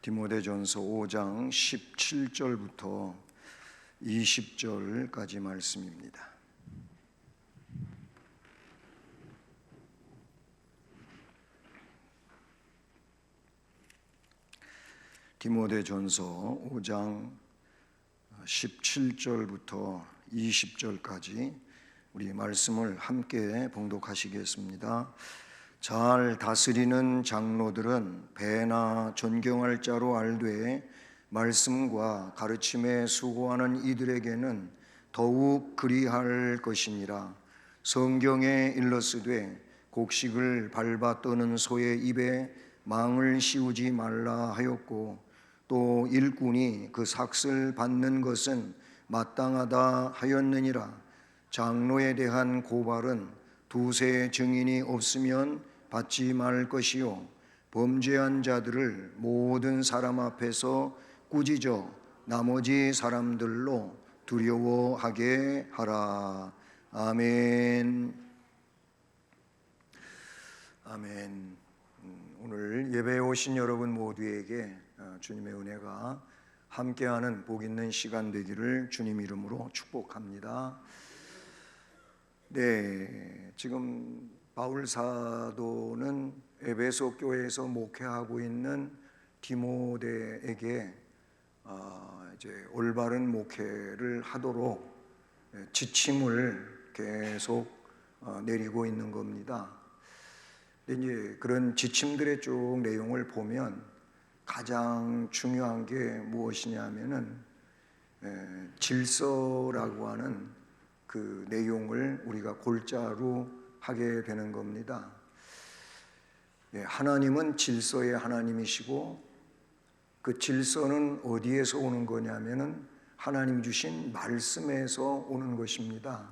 디모데전서 5장 17절부터 20절까지 말씀입니다. 디모데전서 5장 17절부터 20절까지 우리 말씀을 함께 봉독하시겠습니다. 잘 다스리는 장로들은 배나 존경할 자로 알되 말씀과 가르침에 수고하는 이들에게는 더욱 그리할 것이니라. 성경에 일렀으되 곡식을 밟아 떠는 소의 입에 망을 씌우지 말라 하였고, 또 일꾼이 그 삭을 받는 것은 마땅하다 하였느니라. 장로에 대한 고발은 두세 증인이 없으면 받지 말 것이요, 범죄한 자들을 모든 사람 앞에서 꾸짖어 나머지 사람들로 두려워하게 하라. 아멘. 아멘. 오늘 예배에 오신 여러분 모두에게 주님의 은혜가 함께하는 복 있는 시간 되기를 주님 이름으로 축복합니다. 네, 지금 바울 사도는 에베소 교회에서 목회하고 있는 디모데에게 이제 올바른 목회를 하도록 지침을 계속 내리고 있는 겁니다. 근데 이제 그런 지침들의 쭉 내용을 보면 가장 중요한 게 무엇이냐면은 질서라고 하는 그 내용을 우리가 골자로 하게 되는 겁니다. 하나님은 질서의 하나님이시고, 그 질서는 어디에서 오는 거냐면은 하나님 주신 말씀에서 오는 것입니다.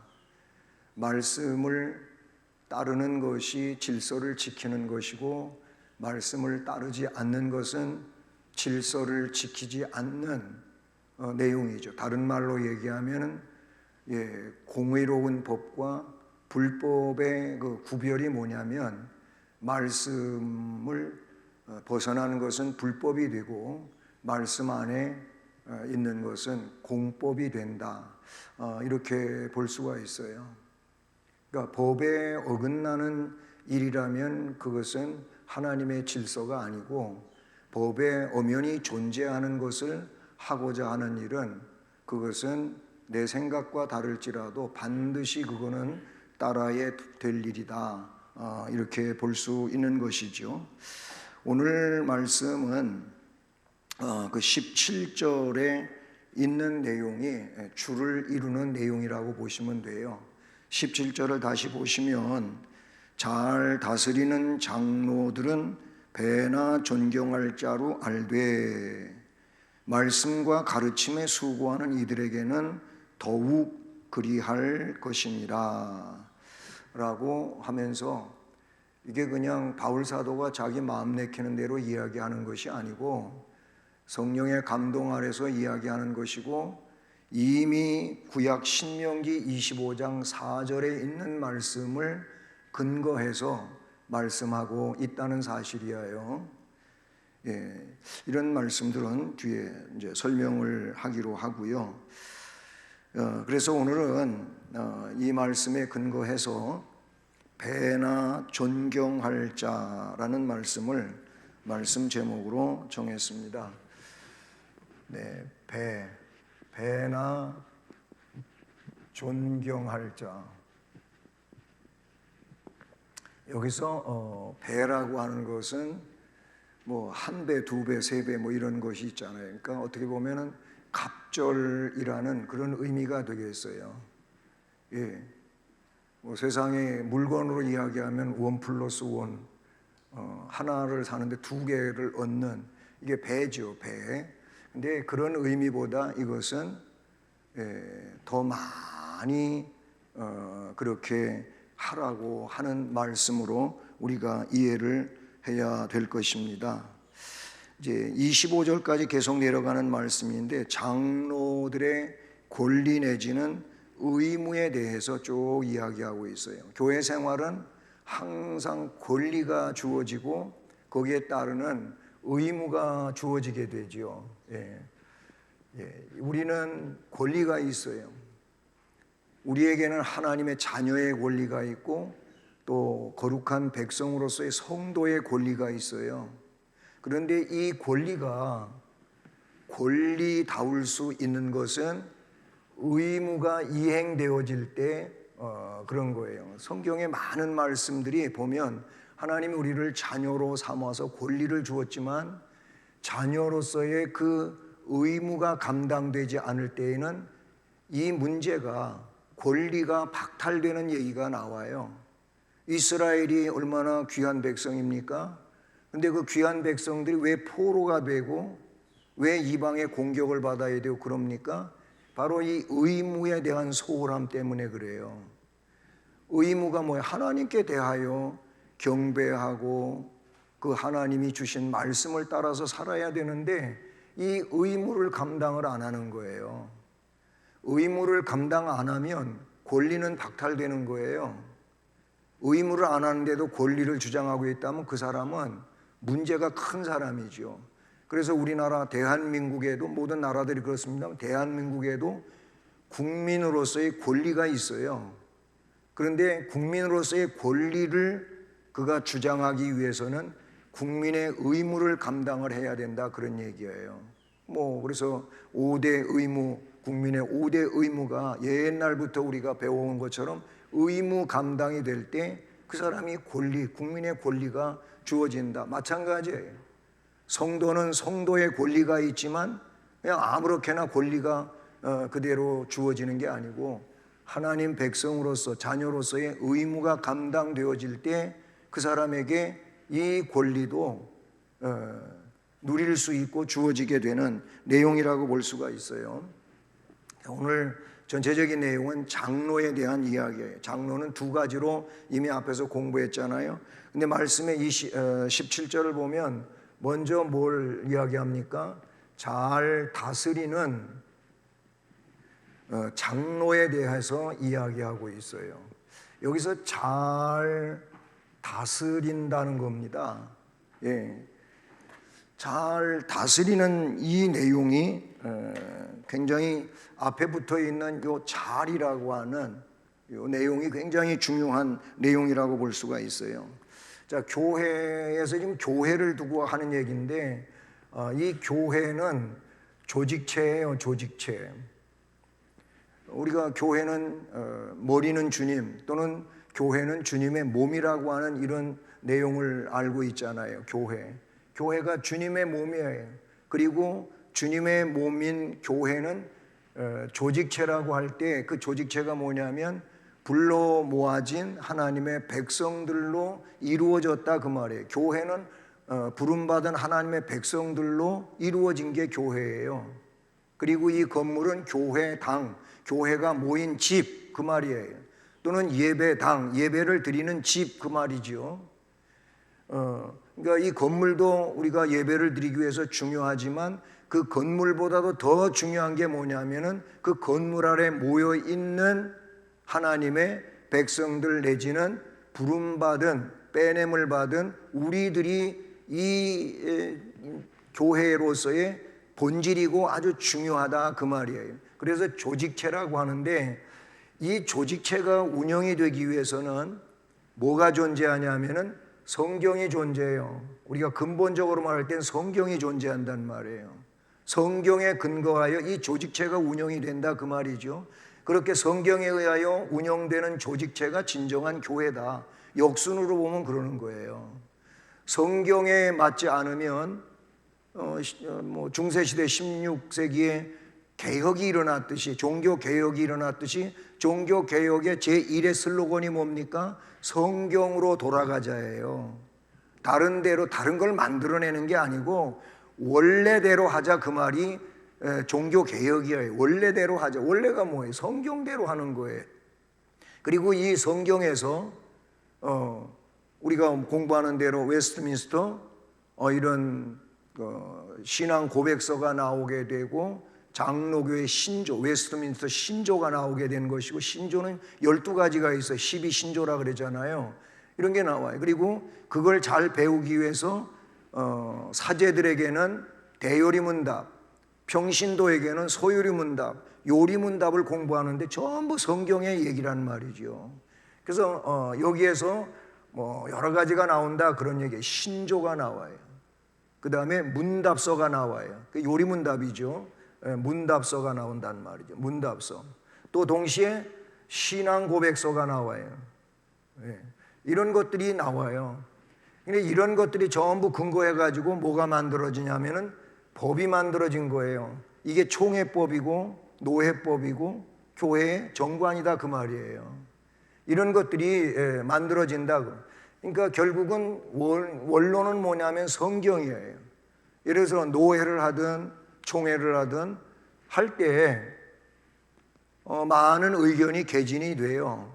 말씀을 따르는 것이 질서를 지키는 것이고, 말씀을 따르지 않는 것은 질서를 지키지 않는 내용이죠. 다른 말로 얘기하면은 공의로운 법과 불법의 그 구별이 뭐냐면, 말씀을 벗어나는 것은 불법이 되고 말씀 안에 있는 것은 공법이 된다, 이렇게 볼 수가 있어요. 그러니까 법에 어긋나는 일이라면 그것은 하나님의 질서가 아니고, 법에 엄연히 존재하는 것을 하고자 하는 일은 그것은 내 생각과 다를지라도 반드시 그거는 따라야 될 일이다, 이렇게 볼 수 있는 것이죠. 오늘 말씀은 그 17절에 있는 내용이 줄을 이루는 내용이라고 보시면 돼요. 17절을 다시 보시면, 잘 다스리는 장로들은 배나 존경할 자로 알되 말씀과 가르침에 수고하는 이들에게는 더욱 그리할 것이니라 라고 하면서, 이게 그냥 바울 사도가 자기 마음 내키는 대로 이야기하는 것이 아니고 성령의 감동 아래서 이야기하는 것이고, 이미 구약 신명기 25장 4절에 있는 말씀을 근거해서 말씀하고 있다는 사실이에요. 이런 말씀들은 뒤에 이제 설명을 하기로 하고요. 그래서 오늘은 이 말씀에 근거해서 배나 존경할 자라는 말씀을 말씀 제목으로 정했습니다. 네, 배나 존경할 자. 여기서 배라고 하는 것은 뭐 한 배, 두 배, 세 배 뭐 이런 것이 있잖아요. 그러니까 어떻게 보면은 갑절이라는 그런 의미가 되겠어요. 뭐 세상에 물건으로 이야기하면 1+1, 하나를 사는데 두 개를 얻는, 이게 배죠, 배. 근데 그런 의미보다 이것은 더 많이 그렇게 하라고 하는 말씀으로 우리가 이해를 해야 될 것입니다. 이제 25절까지 계속 내려가는 말씀인데, 장로들의 권리 내지는 의무에 대해서 쭉 이야기하고 있어요. 교회 생활은 항상 권리가 주어지고 거기에 따르는 의무가 주어지게 되죠. 우리는 권리가 있어요. 우리에게는 하나님의 자녀의 권리가 있고 또 거룩한 백성으로서의 성도의 권리가 있어요. 그런데 이 권리가 권리다울 수 있는 것은 의무가 이행되어질 때 그런 거예요. 성경의 많은 말씀들이 보면 하나님이 우리를 자녀로 삼아서 권리를 주었지만 자녀로서의 그 의무가 감당되지 않을 때에는 이 문제가 권리가 박탈되는 얘기가 나와요. 이스라엘이 얼마나 귀한 백성입니까? 근데 그 귀한 백성들이 왜 포로가 되고 왜 이방의 공격을 받아야 되고 그럽니까? 바로 이 의무에 대한 소홀함 때문에 그래요. 의무가 뭐예요? 하나님께 대하여 경배하고 그 하나님이 주신 말씀을 따라서 살아야 되는데 이 의무를 감당을 안 하는 거예요. 의무를 감당 안 하면 권리는 박탈되는 거예요. 의무를 안 하는데도 권리를 주장하고 있다면 그 사람은 문제가 큰 사람이죠. 그래서 우리나라 대한민국에도 모든 나라들이 그렇습니다. 대한민국에도 국민으로서의 권리가 있어요. 그런데 국민으로서의 권리를 그가 주장하기 위해서는 국민의 의무를 감당을 해야 된다 그런 얘기예요. 그래서 5대 의무, 국민의 5대 의무가 옛날부터 우리가 배워온 것처럼 의무 감당이 될 때 그 사람이 국민의 권리가 주어진다. 마찬가지예요. 성도는 성도의 권리가 있지만 그냥 아무렇게나 권리가 그대로 주어지는 게 아니고 하나님 백성으로서 자녀로서의 의무가 감당되어질 때 그 사람에게 이 권리도 누릴 수 있고 주어지게 되는 내용이라고 볼 수가 있어요. 오늘 전체적인 내용은 장로에 대한 이야기예요. 장로는 두 가지로 이미 앞에서 공부했잖아요. 근데 말씀의 17절을 보면 먼저 뭘 이야기합니까? 잘 다스리는 장로에 대해서 이야기하고 있어요. 여기서 잘 다스린다는 겁니다. 잘 다스리는 이 내용이 굉장히 앞에 붙어 있는 요 잘이라고 하는 요 내용이 굉장히 중요한 내용이라고 볼 수가 있어요. 자, 교회에서 지금 교회를 두고 하는 얘기인데 이 교회는 조직체예요, 조직체. 우리가 교회는 머리는 주님 또는 교회는 주님의 몸이라고 하는 이런 내용을 알고 있잖아요. 교회가 주님의 몸이에요. 그리고 주님의 몸인 교회는 조직체라고 할 때 그 조직체가 뭐냐면 불러 모아진 하나님의 백성들로 이루어졌다 그 말이에요. 교회는 부름받은 하나님의 백성들로 이루어진 게 교회예요. 그리고 이 건물은 교회당, 교회가 모인 집 그 말이에요. 또는 예배당, 예배를 드리는 집 그 말이죠. 그러니까 이 건물도 우리가 예배를 드리기 위해서 중요하지만 그 건물보다도 더 중요한 게 뭐냐면은 그 건물 아래 모여 있는 하나님의 백성들 내지는 부름받은 빼냄을 받은 우리들이 이 교회로서의 본질이고 아주 중요하다 그 말이에요. 그래서 조직체라고 하는데 이 조직체가 운영이 되기 위해서는 뭐가 존재하냐면은 성경이 존재해요. 우리가 근본적으로 말할 땐 성경이 존재한단 말이에요. 성경에 근거하여 이 조직체가 운영이 된다 그 말이죠. 그렇게 성경에 의하여 운영되는 조직체가 진정한 교회다. 역순으로 보면 그러는 거예요. 성경에 맞지 않으면 중세시대 16세기에 개혁이 일어났듯이 종교개혁이 일어났듯이 종교개혁의 제1의 슬로건이 뭡니까? 성경으로 돌아가자예요. 다른 데로 다른 걸 만들어내는 게 아니고 원래대로 하자 그 말이 종교개혁이에요. 원래대로 하자. 원래가 뭐예요? 성경대로 하는 거예요. 그리고 이 성경에서 우리가 공부하는 대로 웨스트민스터 이런 신앙 고백서가 나오게 되고 장로교의 신조, 웨스트민스터 신조가 나오게 된 것이고 신조는 12가지가 있어요. 12신조라 그러잖아요. 이런 게 나와요. 그리고 그걸 잘 배우기 위해서 사제들에게는 대요리문답, 평신도에게는 소요리문답, 요리문답을 공부하는데 전부 성경의 얘기란 말이죠. 그래서 여기에서 뭐 여러 가지가 나온다 그런 얘기, 신조가 나와요. 그 다음에 문답서가 나와요. 그 요리문답이죠. 문답서가 나온단 말이죠. 문답서. 또 동시에 신앙 고백서가 나와요. 이런 것들이 나와요. 근데 이런 것들이 전부 근거해가지고 뭐가 만들어지냐면은 법이 만들어진 거예요. 이게 총회법이고 노회법이고 교회의 정관이다 그 말이에요. 이런 것들이 만들어진다고. 그러니까 결국은 원론은 뭐냐면 성경이에요. 예를 들어서 노회를 하든 총회를 하든 할 때 많은 의견이 개진이 돼요.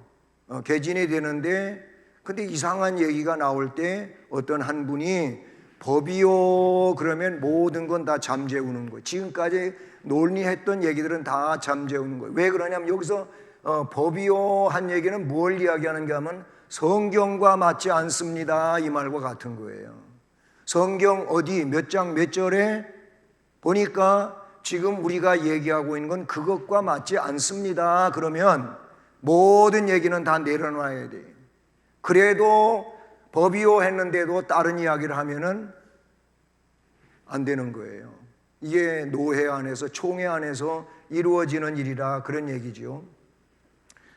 개진이 되는데 근데 이상한 얘기가 나올 때 어떤 한 분이 법이요 그러면 모든 건 다 잠재우는 거예요. 지금까지 논의했던 얘기들은 다 잠재우는 거예요. 왜 그러냐면 여기서 법이요 한 얘기는 뭘 이야기하는가 하면 성경과 맞지 않습니다 이 말과 같은 거예요. 성경 어디 몇 장 몇 절에 보니까 지금 우리가 얘기하고 있는 건 그것과 맞지 않습니다. 그러면 모든 얘기는 다 내려놔야 돼요. 그래도 법이요 했는데도 다른 이야기를 하면은 안 되는 거예요. 이게 노회 안에서 총회 안에서 이루어지는 일이라 그런 얘기죠.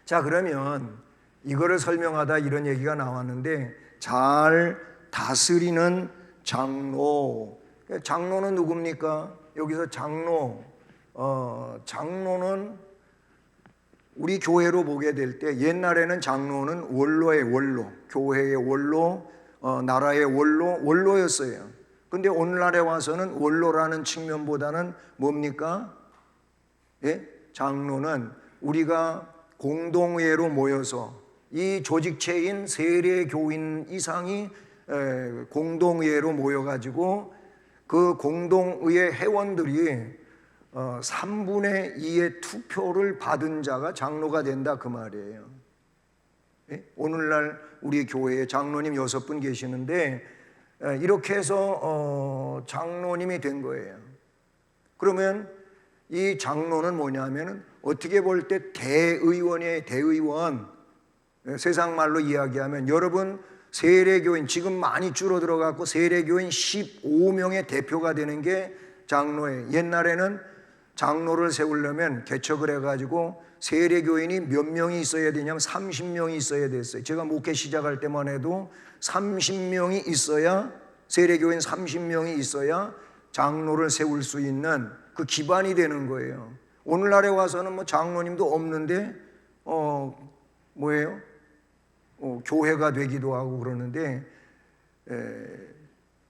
자, 그러면 이거를 설명하다 이런 얘기가 나왔는데 잘 다스리는 장로. 장로는 누굽니까? 여기서 장로는 우리 교회로 보게 될 때 옛날에는 장로는 원로의 원로, 교회의 원로, 나라의 원로였어요. 근데 오늘날에 와서는 원로라는 측면보다는 뭡니까? 예? 장로는 우리가 공동회로 모여서 이 조직체인 세례교인 이상이 공동회로 모여가지고 그 공동의회 회원들이 3분의 2의 투표를 받은 자가 장로가 된다 그 말이에요. 예? 오늘날 우리 교회에 장로님 6분 계시는데 이렇게 해서 장로님이 된 거예요. 그러면 이 장로는 뭐냐면 어떻게 볼 때 대의원이에요. 대의원. 세상 말로 이야기하면 여러분 세례교인 지금 많이 줄어들어갖고 세례교인 15명의 대표가 되는 게 장로예요. 옛날에는 장로를 세우려면 개척을 해가지고 세례교인이 몇 명이 있어야 되냐면 30명이 있어야 됐어요. 제가 목회 시작할 때만 해도 30명이 있어야 세례교인 30명이 있어야 장로를 세울 수 있는 그 기반이 되는 거예요. 오늘날에 와서는 뭐 장로님도 없는데 뭐예요? 교회가 되기도 하고 그러는데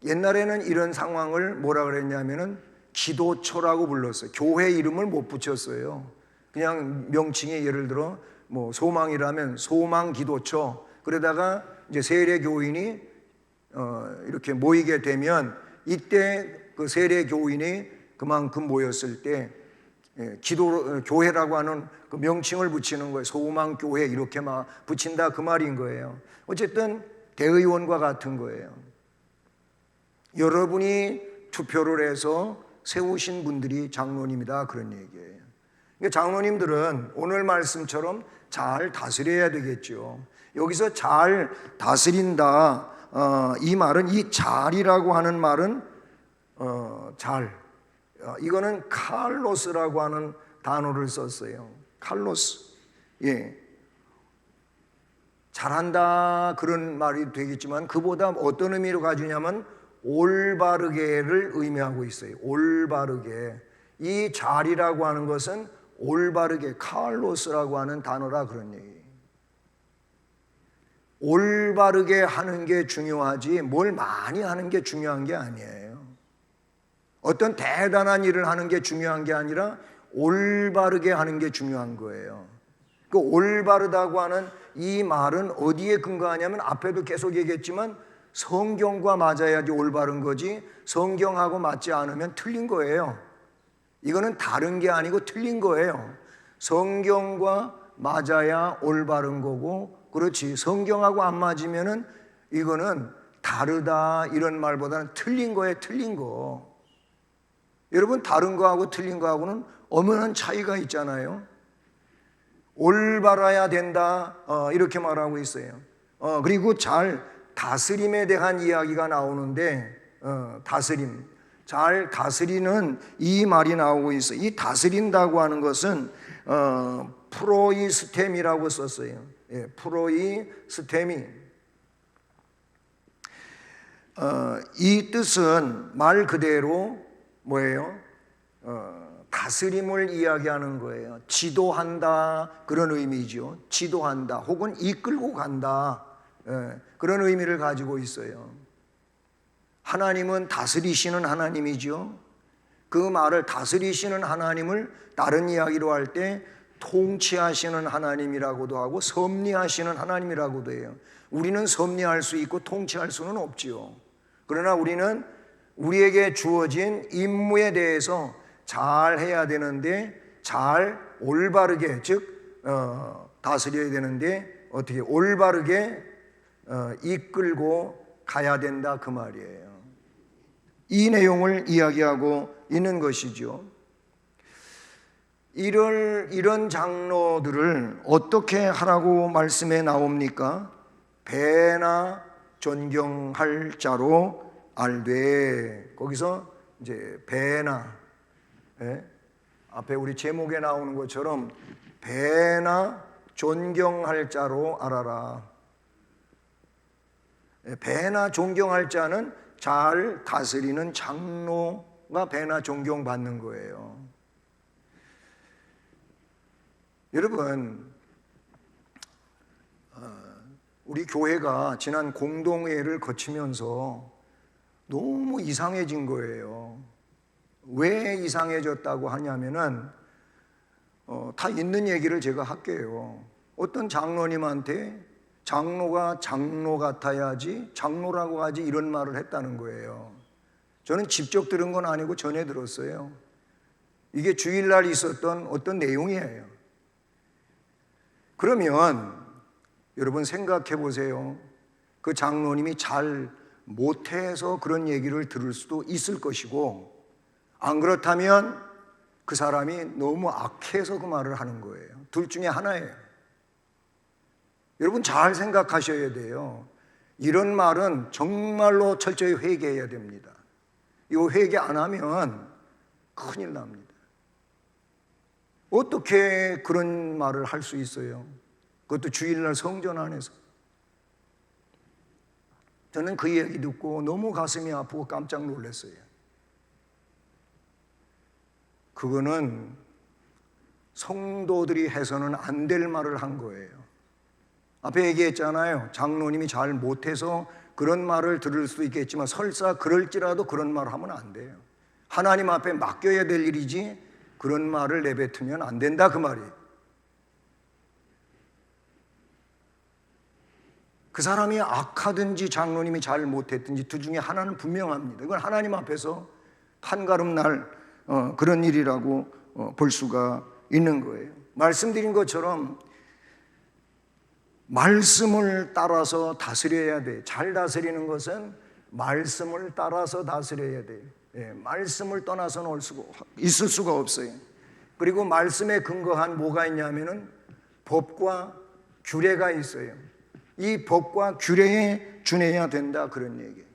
옛날에는 이런 상황을 뭐라 그랬냐면은 기도처라고 불렀어요. 교회 이름을 못 붙였어요. 그냥 명칭이 예를 들어 뭐 소망이라면 소망기도처. 그러다가 이제 세례교인이 이렇게 모이게 되면 이때 그 세례교인이 그만큼 모였을 때 교회라고 하는 그 명칭을 붙이는 거예요. 소망교회 이렇게 막 붙인다 그 말인 거예요. 어쨌든 대의원과 같은 거예요. 여러분이 투표를 해서 세우신 분들이 장로님이다 그런 얘기예요. 그러니까 장로님들은 오늘 말씀처럼 잘 다스려야 되겠죠. 여기서 잘 다스린다 이 말은 이 잘이라고 하는 말은 이거는 칼로스라고 하는 단어를 썼어요. 칼로스. 예. 잘한다 그런 말이 되겠지만 그보다 어떤 의미로 가지냐면 올바르게를 의미하고 있어요. 올바르게. 이 잘이라고 하는 것은 올바르게 칼로스라고 하는 단어라 그런 얘기예요. 올바르게 하는 게 중요하지 뭘 많이 하는 게 중요한 게 아니에요. 어떤 대단한 일을 하는 게 중요한 게 아니라 올바르게 하는 게 중요한 거예요. 그 올바르다고 하는 이 말은 어디에 근거하냐면 앞에도 계속 얘기했지만 성경과 맞아야지 올바른 거지 성경하고 맞지 않으면 틀린 거예요. 이거는 다른 게 아니고 틀린 거예요. 성경과 맞아야 올바른 거고 그렇지 성경하고 안 맞으면은 이거는 다르다 이런 말보다는 틀린 거에 틀린 거. 여러분, 다른 거하고 틀린 거하고는 엄연한 차이가 있잖아요. 올바라야 된다 이렇게 말하고 있어요. 그리고 잘 다스림에 대한 이야기가 나오는데 다스림, 잘 다스리는 이 말이 나오고 있어요. 이 다스린다고 하는 것은 프로이스템이라고 썼어요. 예, 프로이스템이 이 뜻은 말 그대로 뭐예요? 다스림을 이야기하는 거예요. 지도한다 그런 의미죠. 지도한다 혹은 이끌고 간다 그런 의미를 가지고 있어요. 하나님은 다스리시는 하나님이죠. 그 말을 다스리시는 하나님을 다른 이야기로 할 때 통치하시는 하나님이라고도 하고 섭리하시는 하나님이라고도 해요. 우리는 섭리할 수 있고 통치할 수는 없지요. 그러나 우리는 우리에게 주어진 임무에 대해서 잘 해야 되는데, 잘 올바르게, 즉 다스려야 되는데 어떻게 올바르게 이끌고 가야 된다 그 말이에요. 이 내용을 이야기하고 있는 것이죠. 이런 장로들을 어떻게 하라고 말씀에 나옵니까? 배나 존경할 자로 알되. 거기서 이제 배나, 앞에 우리 제목에 나오는 것처럼 배나 존경할 자로 알아라. 배나 존경할 자는 잘 다스리는 장로가 배나 존경받는 거예요. 여러분, 우리 교회가 지난 공동회의를 거치면서 너무 이상해진 거예요. 왜 이상해졌다고 하냐면은 다 있는 얘기를 제가 할게요. 어떤 장로님한테 장로가 장로 같아야지 장로라고 하지 이런 말을 했다는 거예요. 저는 직접 들은 건 아니고 전해 들었어요. 이게 주일날 있었던 어떤 내용이에요. 그러면 여러분 생각해 보세요. 그 장로님이 잘 못해서 그런 얘기를 들을 수도 있을 것이고, 안 그렇다면 그 사람이 너무 악해서 그 말을 하는 거예요. 둘 중에 하나예요. 여러분 잘 생각하셔야 돼요. 이런 말은 정말로 철저히 회개해야 됩니다. 이 회개 안 하면 큰일 납니다. 어떻게 그런 말을 할 수 있어요? 그것도 주일날 성전 안에서. 저는 그 얘기 듣고 너무 가슴이 아프고 깜짝 놀랐어요. 그거는 성도들이 해서는 안 될 말을 한 거예요. 앞에 얘기했잖아요. 장로님이 잘 못해서 그런 말을 들을 수도 있겠지만 설사 그럴지라도 그런 말을 하면 안 돼요. 하나님 앞에 맡겨야 될 일이지 그런 말을 내뱉으면 안 된다 그 말이에요. 그 사람이 악하든지 장로님이 잘 못했든지 둘 중에 하나는 분명합니다. 이건 하나님 앞에서 판가름 날 그런 일이라고 볼 수가 있는 거예요. 말씀드린 것처럼 말씀을 따라서 다스려야 돼. 잘 다스리는 것은 말씀을 따라서 다스려야 돼요. 말씀을 떠나서는 있을 수가 없어요. 그리고 말씀에 근거한 뭐가 있냐면은 법과 규례가 있어요. 이 법과 규례에 준해야 된다 그런 얘기예요.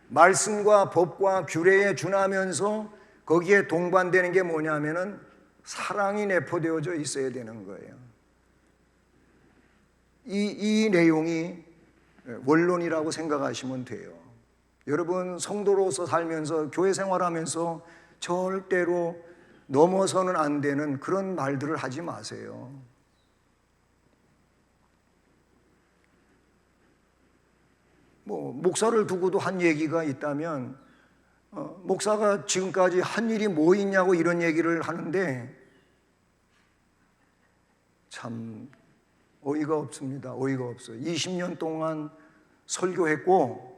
말씀과 법과 규례에 준하면서 거기에 동반되는 게 뭐냐면은 사랑이 내포되어져 있어야 되는 거예요. 이 내용이 원론이라고 생각하시면 돼요. 여러분 성도로서 살면서 교회 생활하면서 절대로 넘어서는 안 되는 그런 말들을 하지 마세요. 목사를 두고도 한 얘기가 있다면 목사가 지금까지 한 일이 뭐 있냐고 이런 얘기를 하는데 참 어이가 없습니다. 어이가 없어요. 20년 동안 설교했고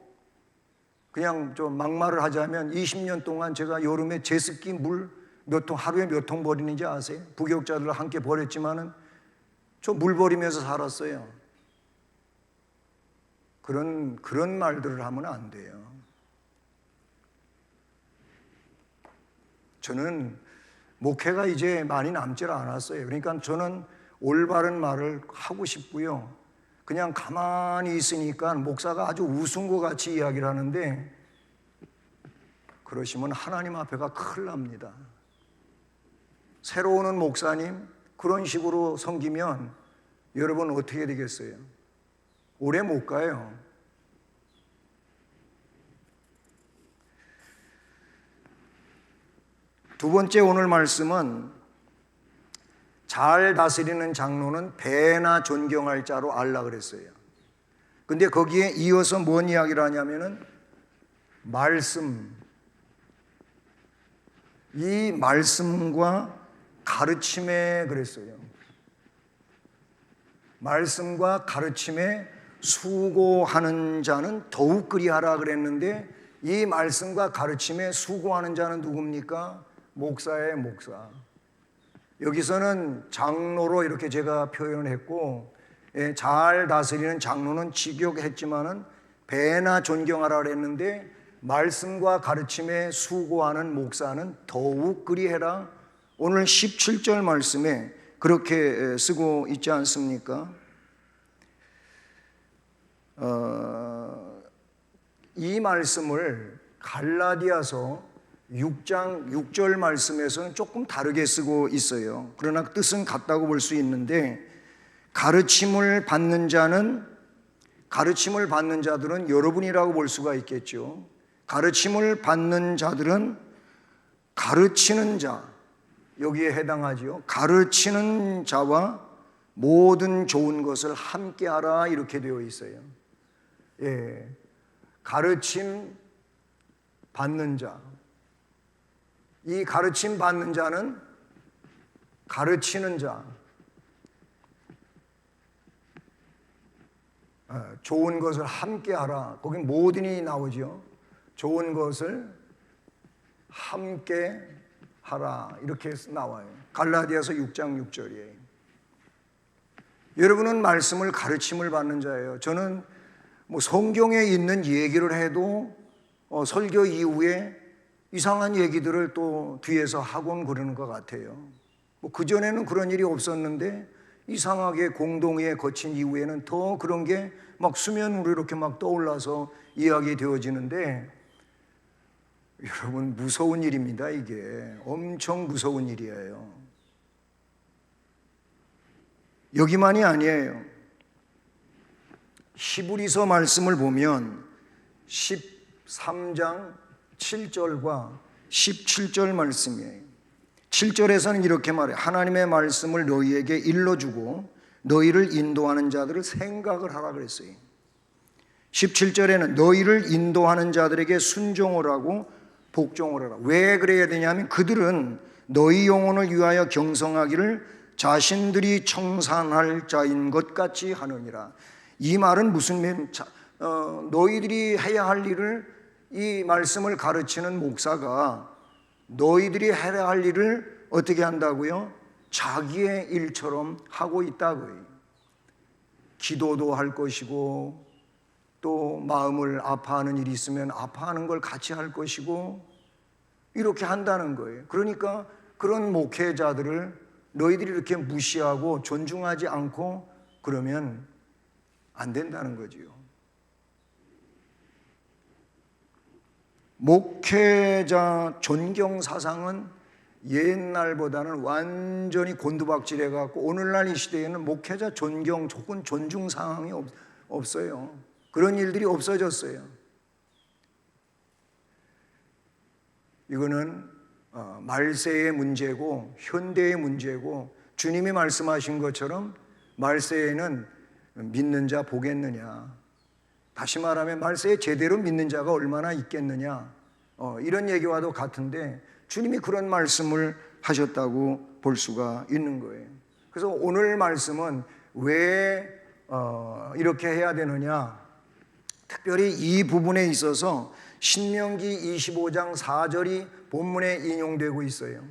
그냥 좀 막말을 하자면 20년 동안 제가 여름에 제습기 물 몇 통, 하루에 몇 통 버리는지 아세요? 부교육자들과 함께 버렸지만은 저 물 버리면서 살았어요. 그런 말들을 하면 안 돼요. 저는 목회가 이제 많이 남질 않았어요. 그러니까 저는 올바른 말을 하고 싶고요. 그냥 가만히 있으니까 목사가 아주 우스운 것 같이 이야기를 하는데, 그러시면 하나님 앞에가 큰일 납니다. 새로 오는 목사님 그런 식으로 섬기면 여러분 어떻게 되겠어요? 오래 못 가요. 두 번째 오늘 말씀은 잘 다스리는 장로는 배나 존경할 자로 알라 그랬어요. 근데 거기에 이어서 뭔 이야기를 하냐면은 말씀, 이 말씀과 가르침에 그랬어요. 말씀과 가르침에 수고하는 자는 더욱 그리하라 그랬는데, 이 말씀과 가르침에 수고하는 자는 누굽니까? 목사의 목사. 여기서는 장로로 이렇게 제가 표현을 했고, 잘 다스리는 장로는 직역했지만은 배나 존경하라 그랬는데, 말씀과 가르침에 수고하는 목사는 더욱 그리해라. 오늘 17절 말씀에 그렇게 쓰고 있지 않습니까? 이 말씀을 갈라디아서 6장 6절 말씀에서는 조금 다르게 쓰고 있어요. 그러나 뜻은 같다고 볼 수 있는데, 가르침을 받는 자들은 여러분이라고 볼 수가 있겠죠. 가르침을 받는 자들은 가르치는 자, 여기에 해당하죠. 가르치는 자와 모든 좋은 것을 함께하라 이렇게 되어 있어요. 예, 가르침 받는 자, 이 가르침 받는 자는 가르치는 자, 좋은 것을 함께하라. 거기 모든이 나오죠. 좋은 것을 함께 하라 이렇게 나와요. 갈라디아서 6장 6절이에요. 여러분은 말씀을 가르침을 받는 자예요. 저는 성경에 있는 얘기를 해도 설교 이후에 이상한 얘기들을 또 뒤에서 하곤 그러는 것 같아요. 그전에는 그런 일이 없었는데 이상하게 공동회에 거친 이후에는 더 그런 게 막 수면 위로 이렇게 막 떠올라서 이야기 되어지는데, 여러분 무서운 일입니다. 이게 엄청 무서운 일이에요. 여기만이 아니에요. 히브리서 말씀을 보면 13장 7절과 17절 말씀이에요. 7절에서는 이렇게 말해요. 하나님의 말씀을 너희에게 일러주고 너희를 인도하는 자들을 생각을 하라 그랬어요. 17절에는 너희를 인도하는 자들에게 순종을 하고 복종을 하라. 왜 그래야 되냐면 그들은 너희 영혼을 위하여 경성하기를 자신들이 청산할 자인 것 같이 하느니라. 이 말은 무슨 말? 너희들이 해야 할 일을, 이 말씀을 가르치는 목사가 너희들이 해야 할 일을 어떻게 한다고요? 자기의 일처럼 하고 있다고요. 기도도 할 것이고, 또 마음을 아파하는 일이 있으면 아파하는 걸 같이 할 것이고, 이렇게 한다는 거예요. 그러니까 그런 목회자들을 너희들이 이렇게 무시하고 존중하지 않고 그러면 안 된다는 거지요. 목회자 존경 사상은 옛날보다는 완전히 곤두박질해 갖고 오늘날 이 시대에는 목회자 존경, 조건 존중 상황이 없어요. 그런 일들이 없어졌어요. 이거는 말세의 문제고 현대의 문제고, 주님이 말씀하신 것처럼 말세에는 믿는 자 보겠느냐, 다시 말하면 말세에 제대로 믿는 자가 얼마나 있겠느냐, 이런 얘기와도 같은데 주님이 그런 말씀을 하셨다고 볼 수가 있는 거예요. 그래서 오늘 말씀은 왜 이렇게 해야 되느냐, 특별히 이 부분에 있어서 신명기 25장 4절이 본문에 인용되고 있어요.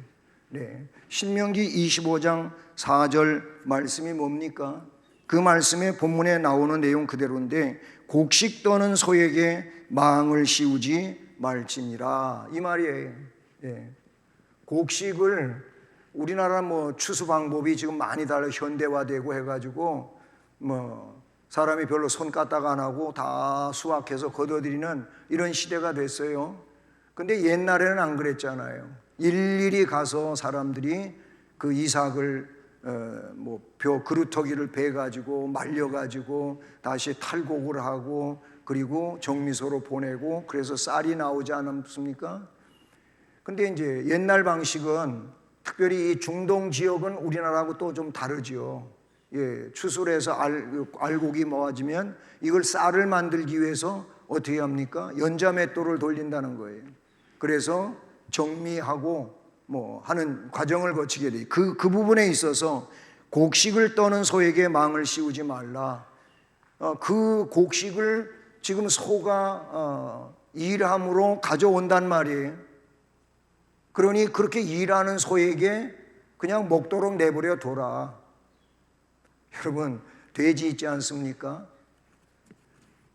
네, 신명기 25장 4절 말씀이 뭡니까? 그 말씀에 본문에 나오는 내용 그대로인데, 곡식 떠는 소에게 망을 씌우지 말지니라, 이 말이에요. 예. 곡식을 우리나라 추수 방법이 지금 많이 달라 현대화되고 해가지고 사람이 별로 손 까딱 안 하고 다 수확해서 걷어들이는 이런 시대가 됐어요. 근데 옛날에는 안 그랬잖아요. 일일이 가서 사람들이 그 이삭을 그루터기를 베가지고 말려가지고 다시 탈곡을 하고 그리고 정미소로 보내고 그래서 쌀이 나오지 않습니까? 근데 이제 옛날 방식은 특별히 이 중동 지역은 우리나라하고 또 좀 다르죠. 예, 추수를 해서 알곡이 모아지면 이걸 쌀을 만들기 위해서 어떻게 합니까? 연자맷돌을 돌린다는 거예요. 그래서 정미하고 하는 과정을 거치게 돼요. 그 부분에 있어서 곡식을 떠는 소에게 망을 씌우지 말라. 그 곡식을 지금 소가 일함으로 가져온단 말이에요. 그러니 그렇게 일하는 소에게 그냥 먹도록 내버려 둬라. 여러분, 돼지 있지 않습니까?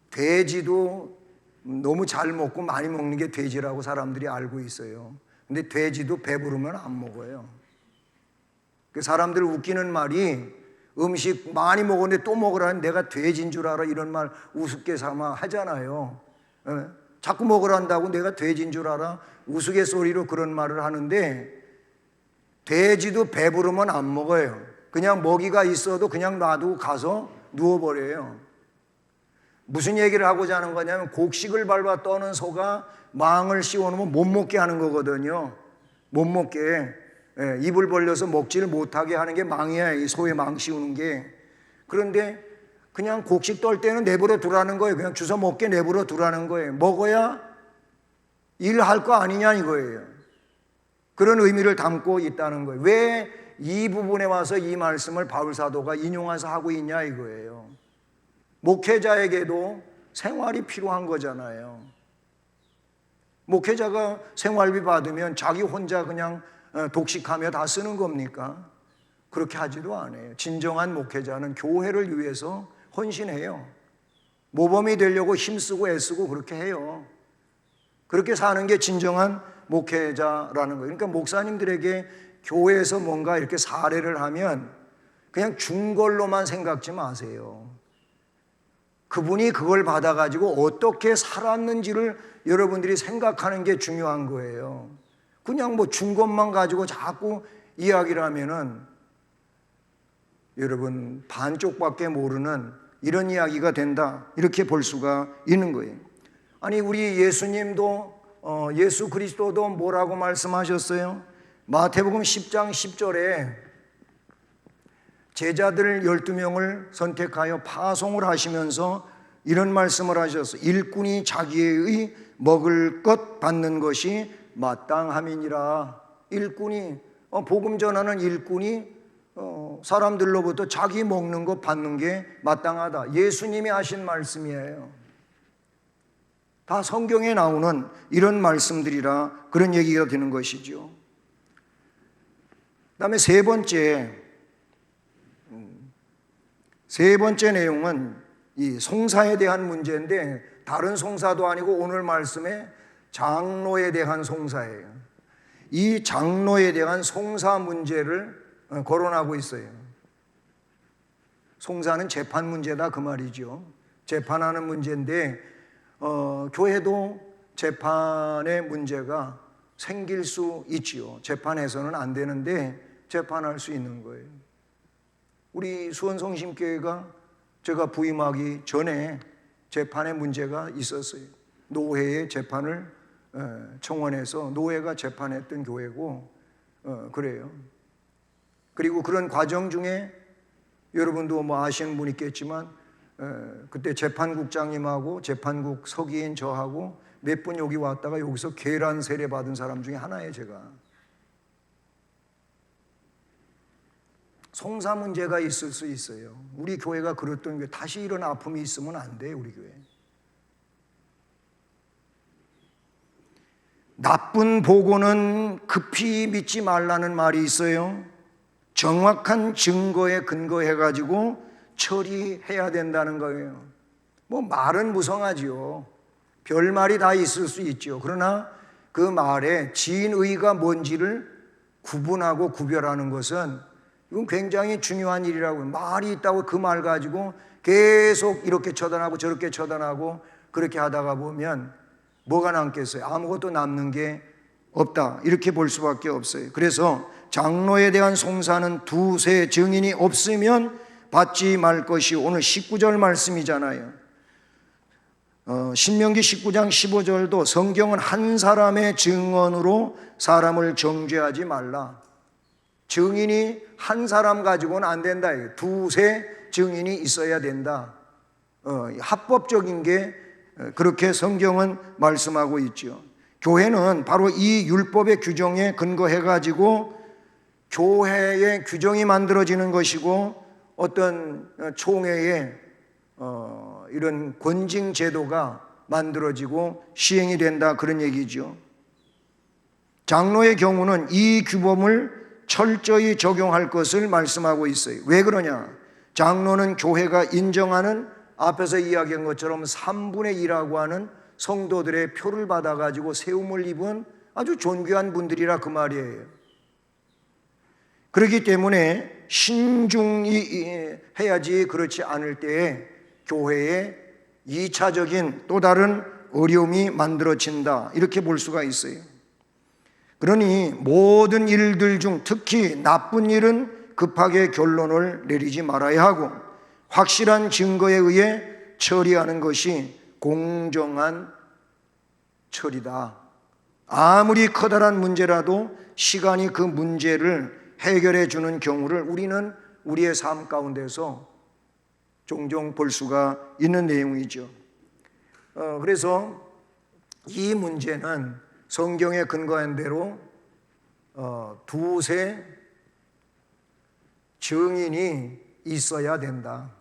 돼지도 너무 잘 먹고 많이 먹는 게 돼지라고 사람들이 알고 있어요. 근데 돼지도 배부르면 안 먹어요. 그 사람들 웃기는 말이 음식 많이 먹었는데 또 먹으라는 내가 돼지인 줄 알아, 이런 말 우습게 삼아 하잖아요. 자꾸 먹으란다고 내가 돼지인 줄 알아, 우스갯소리로 그런 말을 하는데 돼지도 배부르면 안 먹어요. 그냥 먹이가 있어도 그냥 놔두고 가서 누워버려요. 무슨 얘기를 하고자 하는 거냐면 곡식을 밟아 떠는 소가 망을 씌워놓으면 못 먹게 하는 거거든요. 못 먹게, 입을 벌려서 먹지를 못하게 하는 게 망이야, 이 소의 망 씌우는 게. 그런데 그냥 곡식 떨 때는 내버려 두라는 거예요. 그냥 주워 먹게 내버려 두라는 거예요. 먹어야 일할 거 아니냐 이거예요. 그런 의미를 담고 있다는 거예요. 왜 이 부분에 와서 이 말씀을 바울 사도가 인용해서 하고 있냐 이거예요. 목회자에게도 생활이 필요한 거잖아요. 목회자가 생활비 받으면 자기 혼자 그냥 독식하며 다 쓰는 겁니까? 그렇게 하지도 않아요. 진정한 목회자는 교회를 위해서 헌신해요. 모범이 되려고 힘쓰고 애쓰고 그렇게 해요. 그렇게 사는 게 진정한 목회자라는 거예요. 그러니까 목사님들에게 교회에서 뭔가 이렇게 사례를 하면 그냥 준 걸로만 생각지 마세요. 그분이 그걸 받아가지고 어떻게 살았는지를 여러분들이 생각하는 게 중요한 거예요. 그냥 준 것만 가지고 자꾸 이야기를 하면은 여러분 반쪽밖에 모르는 이런 이야기가 된다, 이렇게 볼 수가 있는 거예요. 아니 우리 예수님도 예수 그리스도도 뭐라고 말씀하셨어요? 마태복음 10장 10절에 제자들 12명을 선택하여 파송을 하시면서 이런 말씀을 하셨어요. 일꾼이 자기의 먹을 것 받는 것이 마땅함이니라. 일꾼이 복음 전하는 일꾼이 사람들로부터 자기 먹는 것 받는 게 마땅하다. 예수님이 하신 말씀이에요. 다 성경에 나오는 이런 말씀들이라 그런 얘기가 되는 것이죠. 그 다음에 세 번째 내용은 이 송사에 대한 문제인데 다른 송사도 아니고 오늘 말씀에 장로에 대한 송사예요. 이 장로에 대한 송사 문제를 거론하고 있어요. 송사는 재판 문제다 그 말이죠. 재판하는 문제인데 교회도 재판의 문제가 생길 수 있지요. 재판해서는 안 되는데 재판할 수 있는 거예요. 우리 수원성심교회가 제가 부임하기 전에 재판의 문제가 있었어요. 노회의 재판을 청원해서 노회가 재판했던 교회고 그래요. 그리고 그런 과정 중에 여러분도 아시는 분 있겠지만 그때 재판국장님하고 재판국 서기인 저하고 몇 분 여기 왔다가 여기서 계란 세례 받은 사람 중에 하나예요. 제가 송사 문제가 있을 수 있어요. 우리 교회가 그랬던 게 다시 이런 아픔이 있으면 안 돼요. 우리 교회 나쁜 보고는 급히 믿지 말라는 말이 있어요. 정확한 증거에 근거해 가지고 처리해야 된다는 거예요. 뭐 말은 무성하지요. 별말이 다 있을 수 있죠. 그러나 그 말에 진의가 뭔지를 구분하고 구별하는 것은 이건 굉장히 중요한 일이라고요. 말이 있다고 그 말 가지고 계속 이렇게 처단하고 저렇게 처단하고 그렇게 하다가 보면 뭐가 남겠어요? 아무것도 남는 게 없다, 이렇게 볼 수밖에 없어요. 그래서 장로에 대한 송사는 두세 증인이 없으면 받지 말 것이 오늘 19절 말씀이잖아요. 신명기 19장 15절도 성경은 한 사람의 증언으로 사람을 정죄하지 말라. 증인이 한 사람 가지고는 안 된다. 두세 증인이 있어야 된다. 합법적인 게 그렇게 성경은 말씀하고 있죠. 교회는 바로 이 율법의 규정에 근거해 가지고 교회의 규정이 만들어지는 것이고 어떤 총회의 이런 권징 제도가 만들어지고 시행이 된다, 그런 얘기죠. 장로의 경우는 이 규범을 철저히 적용할 것을 말씀하고 있어요. 왜 그러냐? 장로는 교회가 인정하는 앞에서 이야기한 것처럼 3분의 2라고 하는 성도들의 표를 받아가지고 세움을 입은 아주 존귀한 분들이라 그 말이에요. 그렇기 때문에 신중히 해야지 그렇지 않을 때에 교회에 2차적인 또 다른 어려움이 만들어진다, 이렇게 볼 수가 있어요. 그러니 모든 일들 중 특히 나쁜 일은 급하게 결론을 내리지 말아야 하고 확실한 증거에 의해 처리하는 것이 공정한 처리다. 아무리 커다란 문제라도 시간이 그 문제를 해결해 주는 경우를 우리는 우리의 삶 가운데서 종종 볼 수가 있는 내용이죠. 그래서 이 문제는 성경에 근거한 대로 두세 증인이 있어야 된다.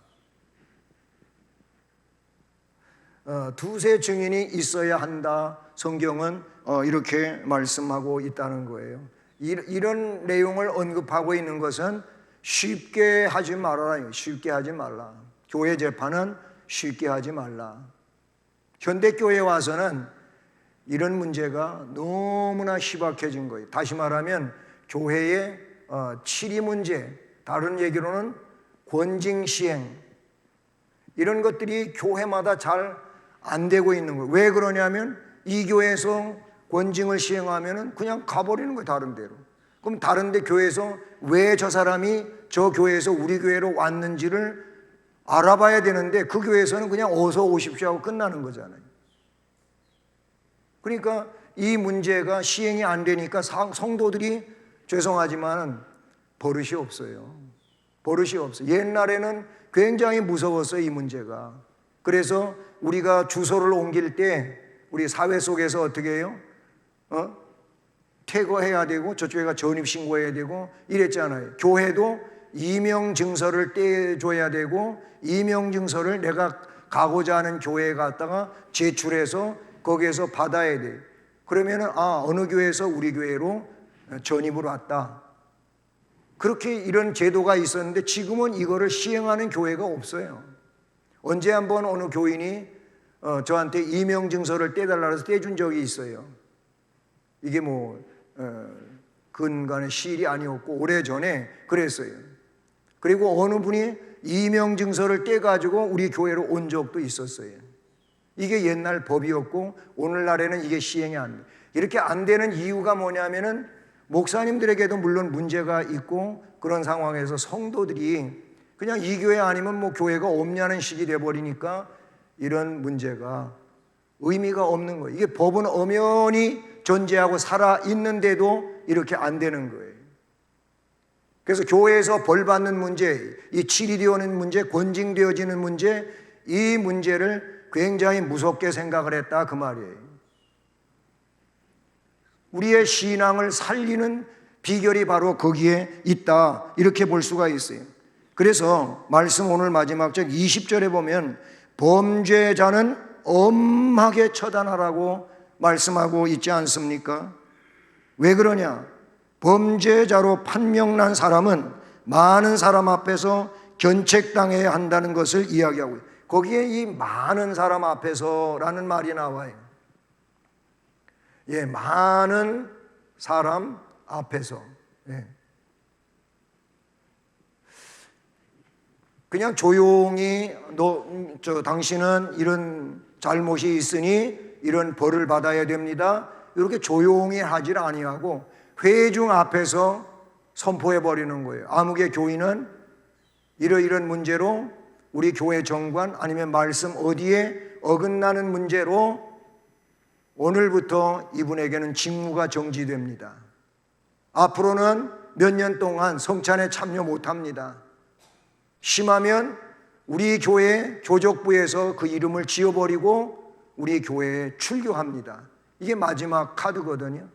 두세 증인이 있어야 한다. 성경은 이렇게 말씀하고 있다는 거예요. 이런 내용을 언급하고 있는 것은 쉽게 하지 말아라. 쉽게 하지 말라. 교회 재판은 쉽게 하지 말라. 현대교회에 와서는 이런 문제가 너무나 희박해진 거예요. 다시 말하면 교회의 치리 문제, 다른 얘기로는 권징 시행, 이런 것들이 교회마다 잘 안 되고 있는 거예요. 왜 그러냐면 이 교회에서 권징을 시행하면 그냥 가버리는 거예요, 다른 데로. 그럼 다른 데 교회에서 왜 저 사람이 저 교회에서 우리 교회로 왔는지를 알아봐야 되는데 그 교회에서는 그냥 어서 오십시오 하고 끝나는 거잖아요. 그러니까 이 문제가 시행이 안 되니까 성도들이 죄송하지만 버릇이 없어요. 버릇이 없어요. 옛날에는 굉장히 무서웠어요, 이 문제가. 그래서 우리가 주소를 옮길 때 우리 사회 속에서 어떻게 해요? 퇴거해야 되고 저쪽에가 전입신고해야 되고 이랬잖아요. 교회도 이명증서를 떼줘야 되고 이명증서를 내가 가고자 하는 교회에 갔다가 제출해서 거기에서 받아야 돼요. 그러면은 어느 교회에서 우리 교회로 전입을 왔다. 그렇게 이런 제도가 있었는데 지금은 이거를 시행하는 교회가 없어요. 언제 한번 어느 교인이 저한테 이명증서를 떼달라고 해서 떼준 적이 있어요. 이게 근간의 시일이 아니었고 오래전에 그랬어요. 그리고 어느 분이 이명증서를 떼가지고 우리 교회로 온 적도 있었어요. 이게 옛날 법이었고 오늘날에는 이게 시행이 안 돼요. 이렇게 안 되는 이유가 뭐냐면은 목사님들에게도 물론 문제가 있고 그런 상황에서 성도들이 그냥 이 교회 아니면 교회가 없냐는 식이 돼버리니까 이런 문제가 의미가 없는 거예요. 이게 법은 엄연히 존재하고 살아있는데도 이렇게 안 되는 거예요. 그래서 교회에서 벌받는 문제, 이 치리되어지는 문제, 권징되어지는 문제, 이 문제를 굉장히 무섭게 생각을 했다, 그 말이에요. 우리의 신앙을 살리는 비결이 바로 거기에 있다, 이렇게 볼 수가 있어요. 그래서 말씀 오늘 마지막 절 20절에 보면 범죄자는 엄하게 처단하라고 말씀하고 있지 않습니까? 왜 그러냐? 범죄자로 판명난 사람은 많은 사람 앞에서 견책당해야 한다는 것을 이야기하고 있어요. 거기에 이 많은 사람 앞에서라는 말이 나와요. 예, 많은 사람 앞에서. 예. 그냥 조용히 당신은 이런 잘못이 있으니 이런 벌을 받아야 됩니다. 이렇게 조용히 하질 아니하고 회중 앞에서 선포해 버리는 거예요. 아무개 교인은 이러이런 문제로 우리 교회 정관 아니면 말씀 어디에 어긋나는 문제로 오늘부터 이분에게는 직무가 정지됩니다. 앞으로는 몇 년 동안 성찬에 참여 못합니다. 심하면 우리 교회 교적부에서 그 이름을 지워버리고 우리 교회에 출교합니다. 이게 마지막 카드거든요.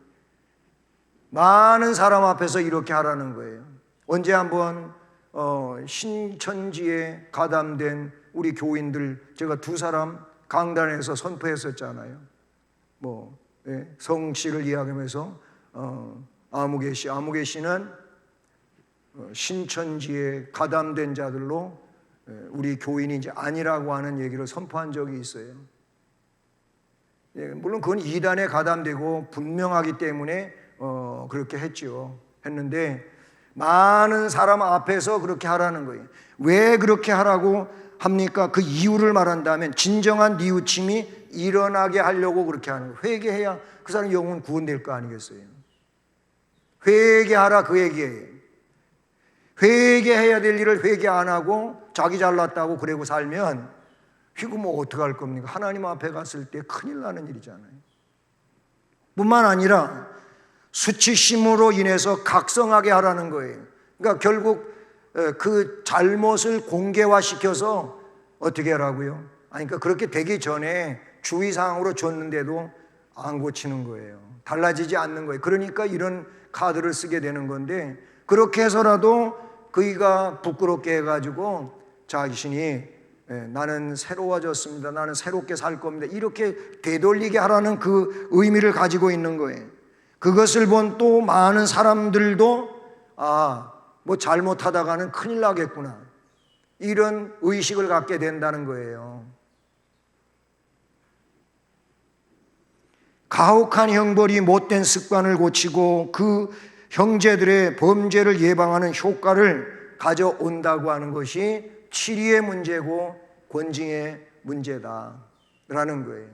많은 사람 앞에서 이렇게 하라는 거예요. 언제 한번 신천지에 가담된 우리 교인들 제가 2사람 강단에서 선포했었잖아요. 성씨를 이야기하면서 아무개 씨는 신천지에 가담된 자들로 우리 교인이 이제 아니라고 하는 얘기를 선포한 적이 있어요. 물론 그건 이단에 가담되고 분명하기 때문에 그렇게 했는데 많은 사람 앞에서 그렇게 하라는 거예요. 왜 그렇게 하라고 합니까? 그 이유를 말한다면 진정한 뉘우침이 일어나게 하려고 그렇게 하는 거예요. 회개해야 그 사람 영혼 구원될 거 아니겠어요? 회개하라 그 얘기예요. 회개해야 될 일을 회개 안 하고 자기 잘났다고 그러고 살면 이거 뭐 어떡할 겁니까? 하나님 앞에 갔을 때 큰일 나는 일이잖아요. 뿐만 아니라 수치심으로 인해서 각성하게 하라는 거예요. 그러니까 결국 그 잘못을 공개화시켜서 어떻게 하라고요? 그러니까 그렇게 되기 전에 주의사항으로 줬는데도 안 고치는 거예요. 달라지지 않는 거예요. 그러니까 이런 카드를 쓰게 되는 건데 그렇게 해서라도 그이가 부끄럽게 해가지고 자신이 나는 새로워졌습니다. 나는 새롭게 살 겁니다. 이렇게 되돌리게 하라는 그 의미를 가지고 있는 거예요. 그것을 본 또 많은 사람들도 뭐 잘못하다가는 큰일 나겠구나 이런 의식을 갖게 된다는 거예요. 가혹한 형벌이 못된 습관을 고치고 그 형제들의 범죄를 예방하는 효과를 가져온다고 하는 것이 치리의 문제고 권징의 문제다라는 거예요.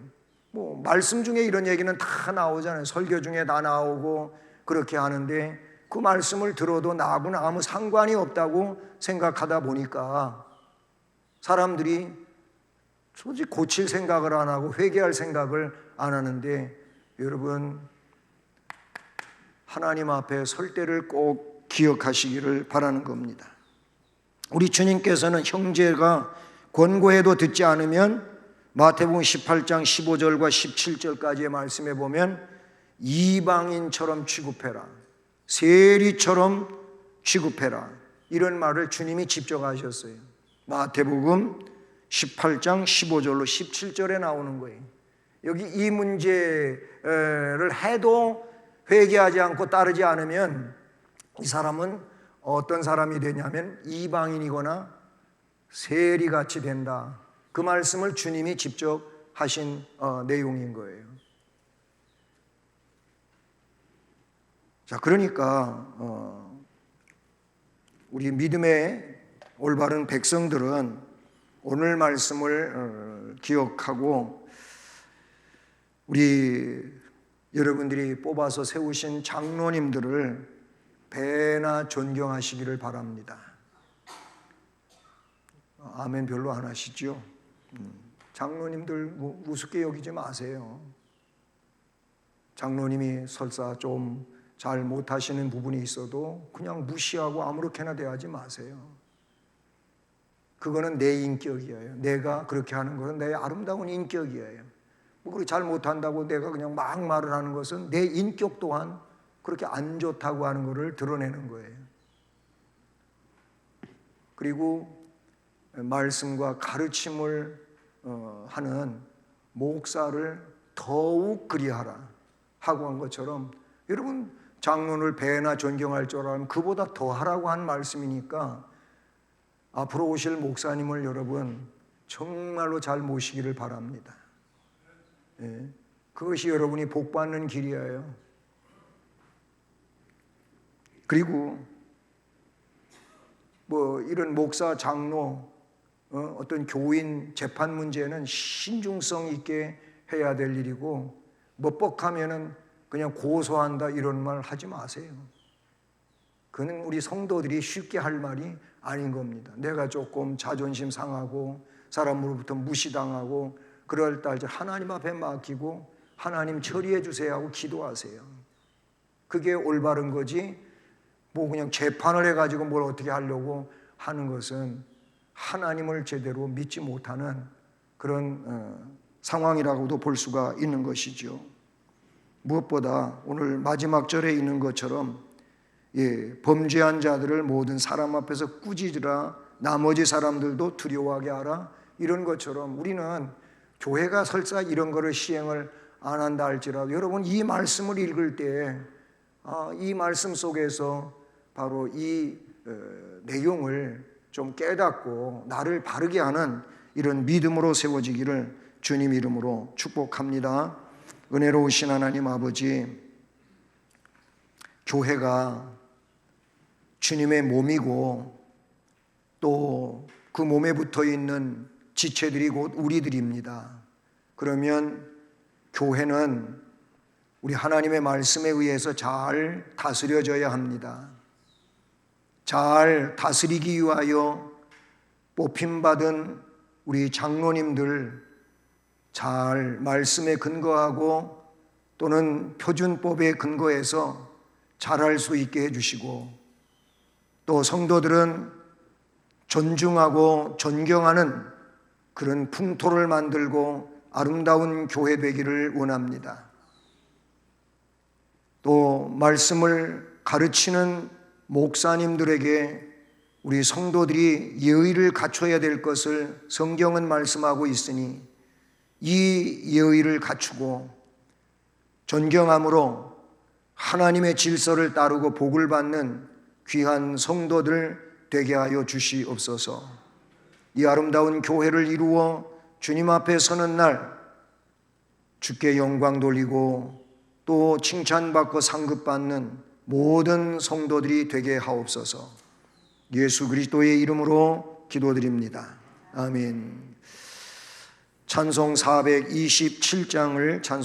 뭐 말씀 중에 이런 얘기는 다 나오잖아요. 설교 중에 다 나오고 그렇게 하는데 그 말씀을 들어도 나하고는 아무 상관이 없다고 생각하다 보니까 사람들이 솔직히 고칠 생각을 안 하고 회개할 생각을 안 하는데 여러분 하나님 앞에 설 때를 꼭 기억하시기를 바라는 겁니다. 우리 주님께서는 형제가 권고해도 듣지 않으면 마태복음 18장 15절과 17절까지의 말씀에 보면 이방인처럼 취급해라, 세리처럼 취급해라 이런 말을 주님이 직접 하셨어요. 마태복음 18장 15절로 17절에 나오는 거예요. 여기 이 문제를 해도 회개하지 않고 따르지 않으면 이 사람은 어떤 사람이 되냐면 이방인이거나 세리같이 된다. 그 말씀을 주님이 직접 하신 내용인 거예요. 자, 그러니까 우리 믿음의 올바른 백성들은 오늘 말씀을 기억하고 우리 여러분들이 뽑아서 세우신 장로님들을 배나 존경하시기를 바랍니다. 아멘 별로 안 하시죠? 장로님들 우습게 여기지 마세요. 장로님이 설사 좀 잘 못하시는 부분이 있어도 그냥 무시하고 아무렇게나 대하지 마세요. 그거는 내 인격이에요. 내가 그렇게 하는 것은 내 아름다운 인격이에요. 뭐 그렇게 잘 못한다고 내가 그냥 막 말을 하는 것은 내 인격 또한 그렇게 안 좋다고 하는 것을 드러내는 거예요. 그리고 말씀과 가르침을 하는 목사를 더욱 그리하라 하고 한 것처럼 여러분 장로를 배나 존경할 줄 알면 그보다 더 하라고 한 말씀이니까 앞으로 오실 목사님을 여러분 정말로 잘 모시기를 바랍니다. 예, 그것이 여러분이 복받는 길이에요. 그리고 뭐 이런 목사, 장로, 어떤 교인 재판 문제는 신중성 있게 해야 될 일이고, 뻑뻑하면은 그냥 고소한다 이런 말 하지 마세요. 그는 우리 성도들이 쉽게 할 말이 아닌 겁니다. 내가 조금 자존심 상하고 사람으로부터 무시당하고 그럴 때 하나님 앞에 맡기고 하나님 처리해 주세요 하고 기도하세요. 그게 올바른 거지, 뭐 그냥 재판을 해가지고 뭘 어떻게 하려고 하는 것은 하나님을 제대로 믿지 못하는 그런 상황이라고도 볼 수가 있는 것이죠. 무엇보다 오늘 마지막 절에 있는 것처럼 범죄한 자들을 모든 사람 앞에서 꾸짖으라, 나머지 사람들도 두려워하게 하라, 이런 것처럼 우리는 교회가 설사 이런 거를 시행을 안 한다 할지라도 여러분 이 말씀을 읽을 때 이 말씀 속에서 바로 이 내용을 좀 깨닫고 나를 바르게 하는 이런 믿음으로 세워지기를 주님 이름으로 축복합니다. 은혜로우신 하나님 아버지, 교회가 주님의 몸이고 또 그 몸에 붙어 있는 지체들이 곧 우리들입니다. 그러면 교회는 우리 하나님의 말씀에 의해서 잘 다스려져야 합니다. 잘 다스리기 위하여 뽑힘받은 우리 장로님들 잘 말씀에 근거하고 또는 표준법에 근거해서 잘할 수 있게 해주시고, 또 성도들은 존중하고 존경하는 그런 풍토를 만들고 아름다운 교회 되기를 원합니다. 또 말씀을 가르치는 목사님들에게 우리 성도들이 예의를 갖춰야 될 것을 성경은 말씀하고 있으니 이 예의를 갖추고 존경함으로 하나님의 질서를 따르고 복을 받는 귀한 성도들 되게 하여 주시옵소서. 이 아름다운 교회를 이루어 주님 앞에 서는 날 주께 영광 돌리고 또 칭찬받고 상급받는 모든 성도들이 되게 하옵소서. 예수 그리스도의 이름으로 기도드립니다. 아멘. 찬송 427장을 찬송